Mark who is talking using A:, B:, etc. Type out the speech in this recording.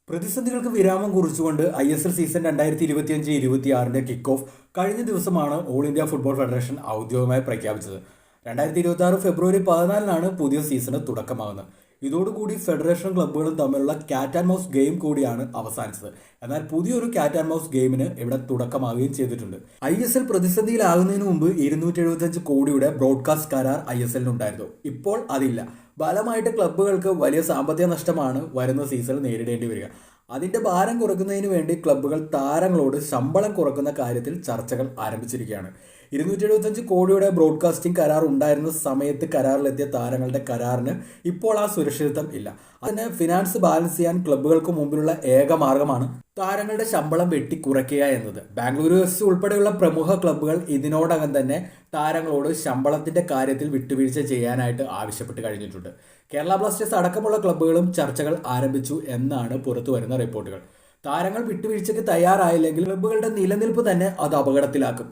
A: പ്രതിസന്ധികൾക്ക് വിരാമം കുറിച്ചുകൊണ്ട് ISL season 2025-26 kick off കഴിഞ്ഞ ദിവസമാണ് ഓൾ ഇന്ത്യ ഫുട്ബോൾ ഫെഡറേഷൻ ഔദ്യോഗികമായി പ്രഖ്യാപിച്ചത്. 2026 ഫെബ്രുവരി 14-നാണ് പുതിയ സീസണ് തുടക്കമാകുന്നത്. ഇതോടുകൂടി ഫെഡറേഷൻ ക്ലബ്ബുകളും തമ്മിലുള്ള ക്യാറ്റ് ആൻഡ് മൗസ് ഗെയിം കൂടിയാണ് അവസാനിച്ചത്. എന്നാൽ പുതിയൊരു ക്യാറ്റ് ആൻഡ് മൗസ് ഗെയിമിന് ഇവിടെ തുടക്കമാവുകയും ചെയ്തിട്ടുണ്ട്. ISL പ്രതിസന്ധിയിലാകുന്നതിന് മുമ്പ് 275 കോടിയുടെ ബ്രോഡ്കാസ്റ്റ് കരാർ ISL-നുണ്ടായിരുന്നു. ഇപ്പോൾ അതില്ല. ഫലമായിട്ട് ക്ലബ്ബുകൾക്ക് വലിയ സാമ്പത്തിക നഷ്ടമാണ് വരുന്ന സീസണിൽ നേരിടേണ്ടി വരിക. അതിന്റെ ഭാരം കുറയ്ക്കുന്നതിന് വേണ്ടി ക്ലബ്ബുകൾ താരങ്ങളോട് ശമ്പളം കുറക്കുന്ന കാര്യത്തിൽ ചർച്ചകൾ ആരംഭിച്ചിരിക്കുകയാണ്. 275 കോടിയുടെ ബ്രോഡ്കാസ്റ്റിംഗ് കരാർ ഉണ്ടായിരുന്ന സമയത്ത് കരാറിലെത്തിയ താരങ്ങളുടെ കരാറിന് ഇപ്പോൾ ആ സുരക്ഷിതത്വം ഇല്ല. അതിന് ഫിനാൻസ് ബാലൻസ് ചെയ്യാൻ ക്ലബ്ബുകൾക്ക് മുമ്പിലുള്ള ഏക മാർഗമാണ് താരങ്ങളുടെ ശമ്പളം വെട്ടി കുറയ്ക്കുക എന്നത്. ബാംഗ്ലൂരു FC ഉൾപ്പെടെയുള്ള പ്രമുഖ ക്ലബ്ബുകൾ ഇതിനോടകം തന്നെ താരങ്ങളോട് ശമ്പളത്തിന്റെ കാര്യത്തിൽ വിട്ടുവീഴ്ച ചെയ്യാനായിട്ട് ആവശ്യപ്പെട്ട് കഴിഞ്ഞിട്ടുണ്ട്. കേരള ബ്ലാസ്റ്റേഴ്സ് അടക്കമുള്ള ക്ലബ്ബുകളും ചർച്ചകൾ ആരംഭിച്ചു എന്നാണ് പുറത്തു വരുന്ന റിപ്പോർട്ടുകൾ. താരങ്ങൾ വിട്ടുവീഴ്ചയ്ക്ക് തയ്യാറായില്ലെങ്കിൽ ക്ലബ്ബുകളുടെ നിലനിൽപ്പ് തന്നെ അത് അപകടത്തിലാക്കും.